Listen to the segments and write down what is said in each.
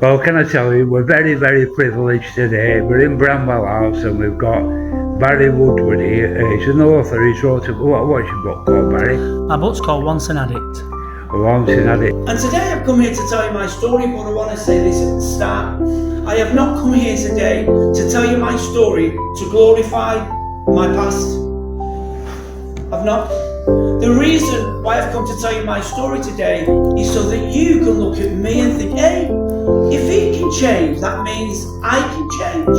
Well, can I tell you, we're very, very privileged today. We're in Bramwell House and we've got Barry Woodward here. He's an author. He's wrote a what's your book called, Barry? My book's called Once an Addict. Once an Addict. And today I've come here to tell you my story, but I want to say this at the start. I have not come here today to tell you my story to glorify my past. I've not. The reason why I've come to tell you my story today is so that you can look at me and think, hey, if he can change, that means I can change.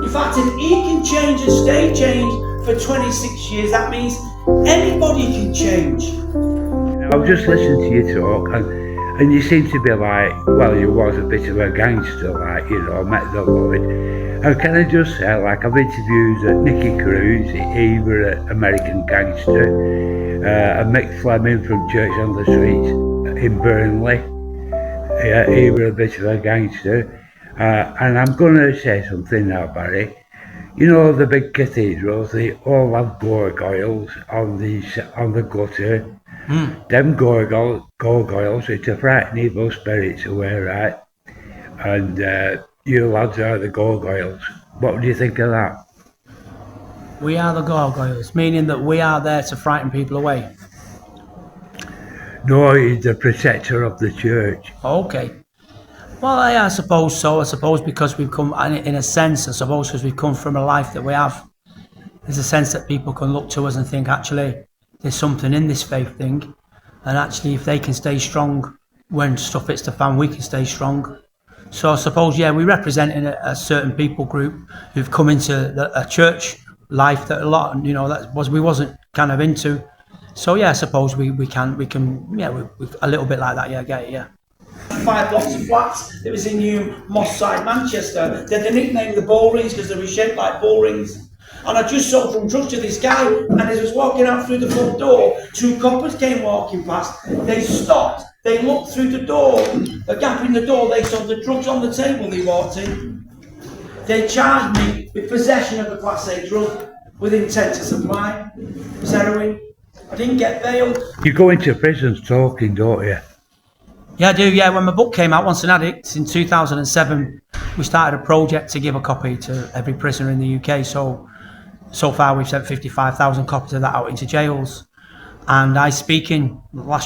In fact, if he can change and stay changed for 26 years, that means anybody can change. I was just listening to you talk and you seem to be like, well, you was a bit of a gangster, like, you know, met the Lord. And can I just say, like, I've interviewed Nicky Cruz, he were an American gangster, and Mick Fleming from Church on the Street in Burnley, he were a bit of a gangster. And I'm going to say something now, Barry. You know, the big cathedrals, they all have gargoyles on the gutter. Them gargoyles, it's to frighten evil spirits away, right? And you lads are the gargoyles. What do you think of that? We are the gargoyles, meaning that we are there to frighten people away. No, he's the protector of the church. Okay. Well, I suppose so. I suppose because we've come, in a sense, I suppose because we've come from a life that we have, there's a sense that people can look to us and think, actually, there's something in this faith thing. And actually, if they can stay strong when stuff hits the fan, we can stay strong. So I suppose, yeah, we're representing a certain people group who've come into a church life that a lot, you know, we wasn't kind of into. So yeah, I suppose we can, yeah, we a little bit like that. Yeah, I get it, yeah. 5 blocks of flats. It was in New Moss Side, Manchester. They had the nickname the ball rings because they were shaped like ball rings. And I just sold some drugs to this guy, and as I was walking out through the front door, 2 coppers came walking past. They stopped, they looked through the door, the gap in the door, they saw the drugs on the table they walked in. They charged me with possession of a Class A drug with intent to supply. It was heroin. I didn't get bail. You go into prisons talking, don't you? Yeah, I do, yeah. When my book came out, Once an Addict, in 2007, we started a project to give a copy to every prisoner in the UK. So far, we've sent 55,000 copies of that out into jails. And last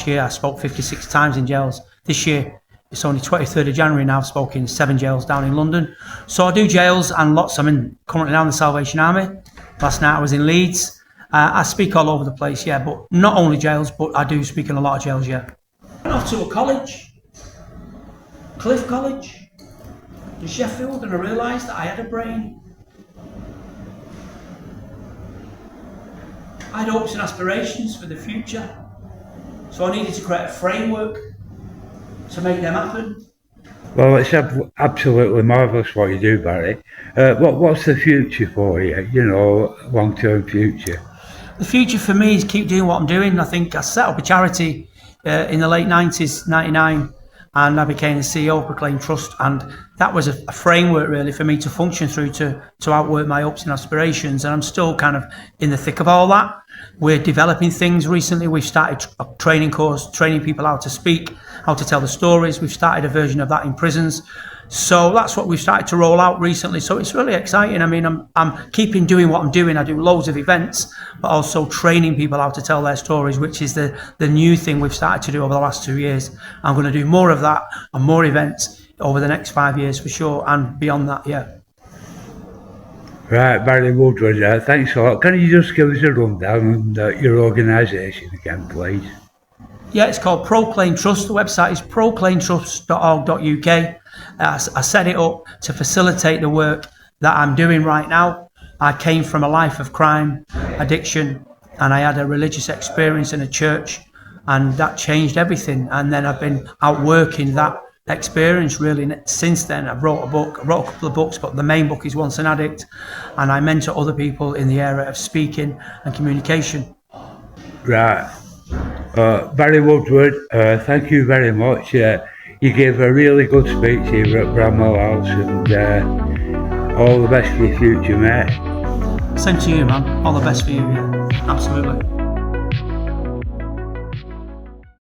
year, I spoke 56 times in jails. This year, it's only 23rd of January now, I've spoken in 7 jails down in London. So I do jails and lots. I'm currently now in the Salvation Army. Last night I was in Leeds. I speak all over the place, yeah, but not only jails, but I do speak in a lot of jails, yeah. I went off to a college, Cliff College, in Sheffield, and I realised that I had a brain. I had hopes and aspirations for the future, so I needed to create a framework to make them happen. Well, it's absolutely marvellous what you do, Barry. What's the future for you, you know, long-term future? The future for me is keep doing what I'm doing. I think I set up a charity in the late 90s, 99, and I became the CEO of Proclaim Trust, and that was a framework really for me to function through to outwork my hopes and aspirations, and I'm still kind of in the thick of all that. We're developing things recently. We've started a training course, training people how to speak, how to tell the stories. We've started a version of that in prisons. So that's what we've started to roll out recently. So it's really exciting. I mean, I'm keeping doing what I'm doing. I do loads of events, but also training people how to tell their stories, which is the new thing we've started to do over the last 2 years. I'm going to do more of that and more events over the next 5 years for sure, and beyond that, yeah. Right, Barry Woodward, thanks a lot. Can you just give us a rundown on your organisation again, please? Yeah, it's called Proclaim Trust. The website is proclaimtrust.org.uk. I set it up to facilitate the work that I'm doing right now. I came from a life of crime, addiction, and I had a religious experience in a church, and that changed everything. And then I've been outworking that experience really since then. I wrote a couple of books, but the main book is Once an Addict, and I mentor other people in the area of speaking and communication. Right. Barry Woodward, thank you very much. You gave a really good speech here at Bramwell House, and all the best for your future, mate. Same to you, man. All the best for you, yeah. Absolutely.